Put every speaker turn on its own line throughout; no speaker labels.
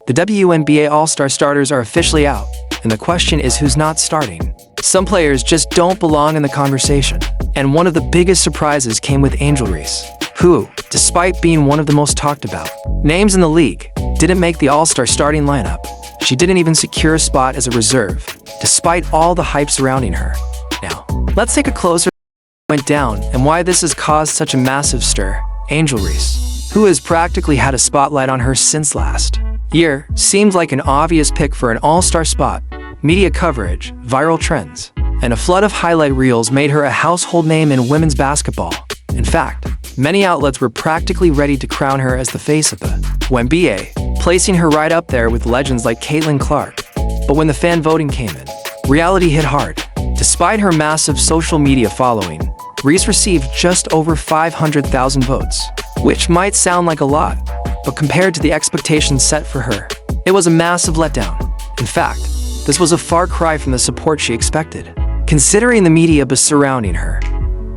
The WNBA All-Star starters are officially out, and the question is who's not starting. Some players just don't belong in the conversation. And one of the biggest surprises came with Angel Reese, who, despite being one of the most talked about names in the league, didn't make the All-Star starting lineup. She didn't even secure a spot as a reserve, despite all the hype surrounding her. Now, let's take a closer look at what went down and why this has caused such a massive stir. Angel Reese, who has practically had a spotlight on her since last year, seemed like an obvious pick for an all-star spot. Media coverage, viral trends, and a flood of highlight reels made her a household name in women's basketball. In fact, many outlets were practically ready to crown her as the face of the WNBA, placing her right up there with legends like Caitlin Clark. But when the fan voting came in, reality hit hard. Despite her massive social media following, Reese received just over 500,000 votes, which might sound like a lot, but compared to the expectations set for her, it was a massive letdown. In fact, this was a far cry from the support she expected. Considering the media buzz surrounding her,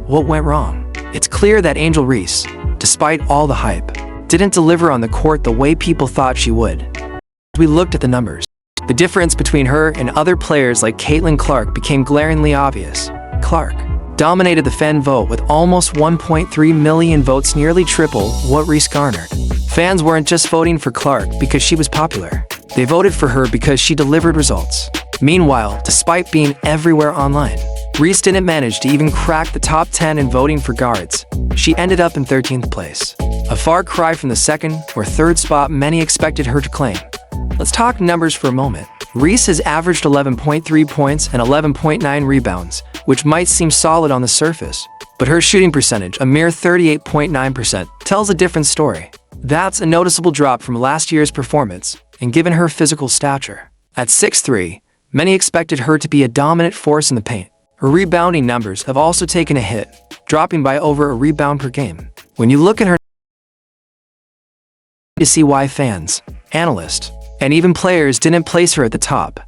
what went wrong? It's clear that Angel Reese, despite all the hype, didn't deliver on the court the way people thought she would. As we looked at the numbers, the difference between her and other players like Caitlin Clark became glaringly obvious. Clark dominated the fan vote with almost 1.3 million votes, nearly triple what Reese garnered. Fans weren't just voting for Clark because she was popular. They voted for her because she delivered results. Meanwhile, despite being everywhere online, Reese didn't manage to even crack the top 10 in voting for guards. She ended up in 13th place, a far cry from the second or third spot many expected her to claim. Let's talk numbers for a moment. Reese has averaged 11.3 points and 11.9 rebounds, which might seem solid on the surface, but her shooting percentage, a mere 38.9%, tells a different story. That's a noticeable drop from last year's performance, and given her physical stature, at 6'3", many expected her to be a dominant force in the paint. Her rebounding numbers have also taken a hit, dropping by over a rebound per game. When you look at her, to see why fans, analysts, and even players didn't place her at the top.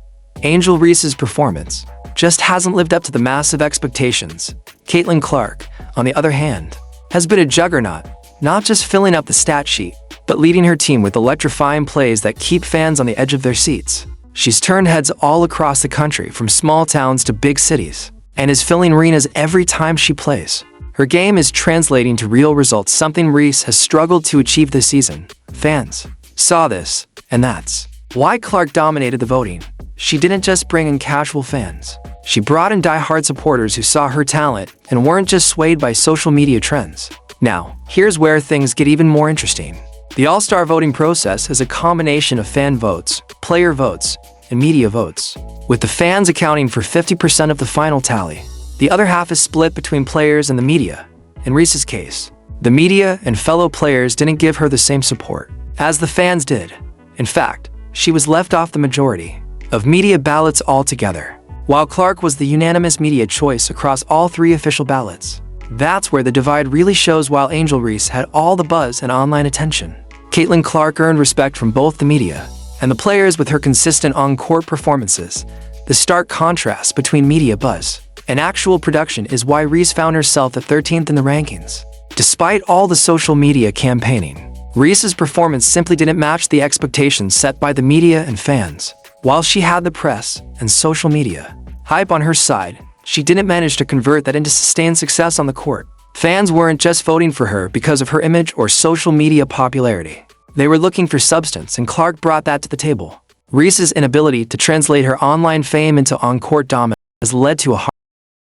Angel Reese's performance just hasn't lived up to the massive expectations. Caitlin Clark, on the other hand, has been a juggernaut, not just filling up the stat sheet, but leading her team with electrifying plays that keep fans on the edge of their seats. She's turned heads all across the country, from small towns to big cities, and is filling arenas every time she plays. Her game is translating to real results, something Reese has struggled to achieve this season. Fans saw this, and that's why Clark dominated the voting. She didn't just bring in casual fans. She brought in die-hard supporters who saw her talent and weren't just swayed by social media trends. Now, here's where things get even more interesting. The All-Star voting process is a combination of fan votes, player votes, and media votes, with the fans accounting for 50% of the final tally. The other half is split between players and the media. In Reese's case, the media and fellow players didn't give her the same support as the fans did. In fact, she was left off the majority of media ballots altogether, while Clark was the unanimous media choice across all three official ballots. That's where the divide really shows. While Angel Reese had all the buzz and online attention, Caitlin Clark earned respect from both the media and the players with her consistent on-court performances. The stark contrast between media buzz and actual production is why Reese found herself at 13th in the rankings. Despite all the social media campaigning, Reese's performance simply didn't match the expectations set by the media and fans. While she had the press and social media hype on her side, she didn't manage to convert that into sustained success on the court. Fans weren't just voting for her because of her image or social media popularity. They were looking for substance, and Clark brought that to the table. Reese's inability to translate her online fame into on-court dominance has led to a hard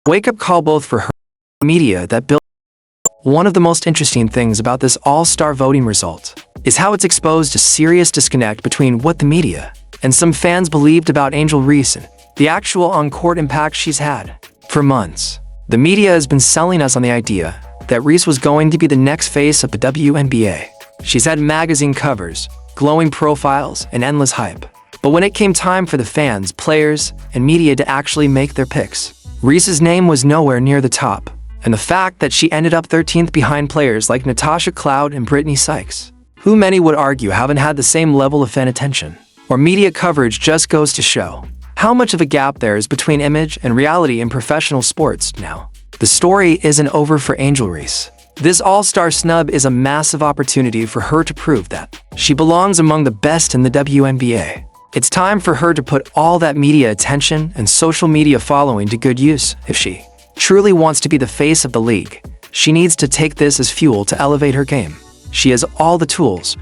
wake-up call both for her and the media that built. One of the most interesting things about this all-star voting result is how it's exposed a serious disconnect between what the media and some fans believed about Angel Reese and the actual on-court impact she's had. For months, the media has been selling us on the idea that Reese was going to be the next face of the WNBA. She's had magazine covers, glowing profiles, and endless hype. But when it came time for the fans, players, and media to actually make their picks, Reese's name was nowhere near the top. And the fact that she ended up 13th behind players like Natasha Cloud and Brittany Sykes, who many would argue haven't had the same level of fan attention or media coverage, just goes to show how much of a gap there is between image and reality in professional sports now. The story isn't over for Angel Reese. This all-star snub is a massive opportunity for her to prove that she belongs among the best in the WNBA. It's time for her to put all that media attention and social media following to good use. If she truly wants to be the face of the league, she needs to take this as fuel to elevate her game. She has all the tools,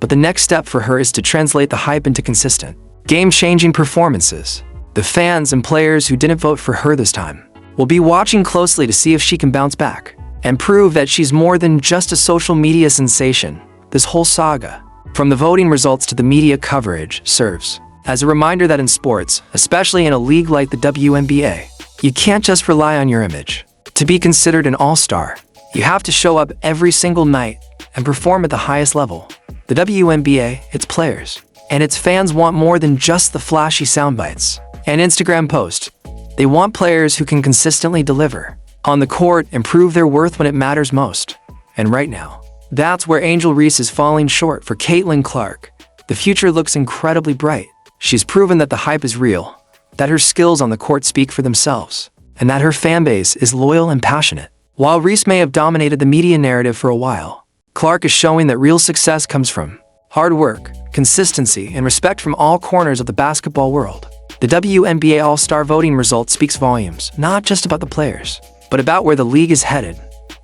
but the next step for her is to translate the hype into consistent, game-changing performances. The fans and players who didn't vote for her this time will be watching closely to see if she can bounce back and prove that she's more than just a social media sensation. This whole saga, from the voting results to the media coverage, serves as a reminder that in sports, especially in a league like the WNBA, you can't just rely on your image. To be considered an all-star, you have to show up every single night and perform at the highest level. The WNBA, its players, and its fans want more than just the flashy soundbites and Instagram posts. They want players who can consistently deliver on the court and prove their worth when it matters most. And right now, that's where Angel Reese is falling short for Caitlin Clark. The future looks incredibly bright. She's proven that the hype is real, that her skills on the court speak for themselves, and that her fanbase is loyal and passionate. While Reese may have dominated the media narrative for a while, Clark is showing that real success comes from hard work, consistency, and respect from all corners of the basketball world. The WNBA All-Star voting result speaks volumes, not just about the players, but about where the league is headed.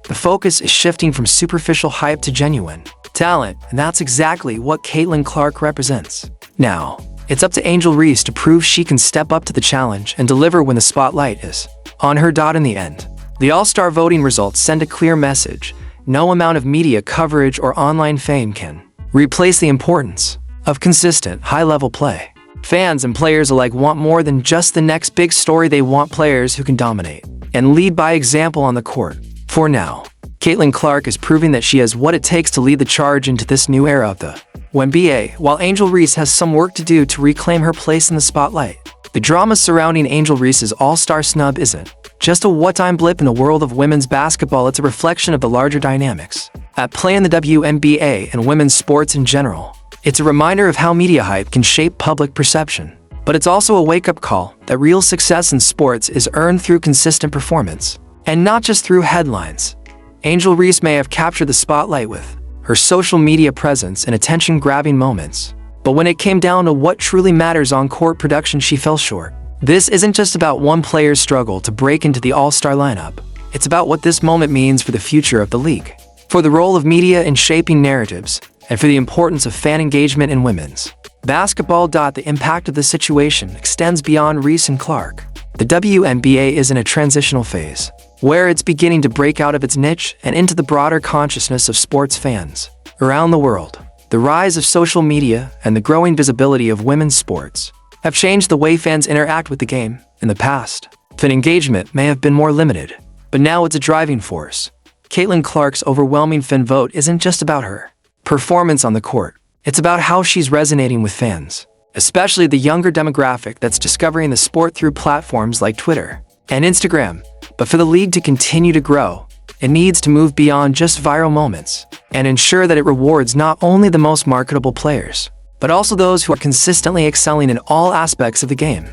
The focus is shifting from superficial hype to genuine talent, and that's exactly what Caitlin Clark represents. Now, it's up to Angel Reese to prove she can step up to the challenge and deliver when the spotlight is on her. In the end, the All-Star voting results send a clear message. No amount of media coverage or online fame can replace the importance of consistent, high-level play. Fans and players alike want more than just the next big story. They want players who can dominate and lead by example on the court. For now, Caitlin Clark is proving that she has what it takes to lead the charge into this new era of the WNBA, while Angel Reese has some work to do to reclaim her place in the spotlight. The drama surrounding Angel Reese's all-star snub isn't just a one-time blip in the world of women's basketball. It's a reflection of the larger dynamics at play in the WNBA and women's sports in general. It's a reminder of how media hype can shape public perception, but it's also a wake-up call that real success in sports is earned through consistent performance, and not just through headlines. Angel Reese may have captured the spotlight with her social media presence and attention-grabbing moments, but when it came down to what truly matters on court production, she fell short. This isn't just about one player's struggle to break into the all-star lineup. It's about what this moment means for the future of the league, for the role of media in shaping narratives, and for the importance of fan engagement in women's basketball. The impact of the situation extends beyond Reese and Clark. The WNBA is in a transitional phase, where it's beginning to break out of its niche and into the broader consciousness of sports fans around the world. The rise of social media and the growing visibility of women's sports have changed the way fans interact with the game. In the past, fan engagement may have been more limited, but now it's a driving force. Caitlin Clark's overwhelming fan vote isn't just about her performance on the court. It's about how she's resonating with fans, especially the younger demographic that's discovering the sport through platforms like Twitter and Instagram. But for the league to continue to grow, it needs to move beyond just viral moments and ensure that it rewards not only the most marketable players, but also those who are consistently excelling in all aspects of the game.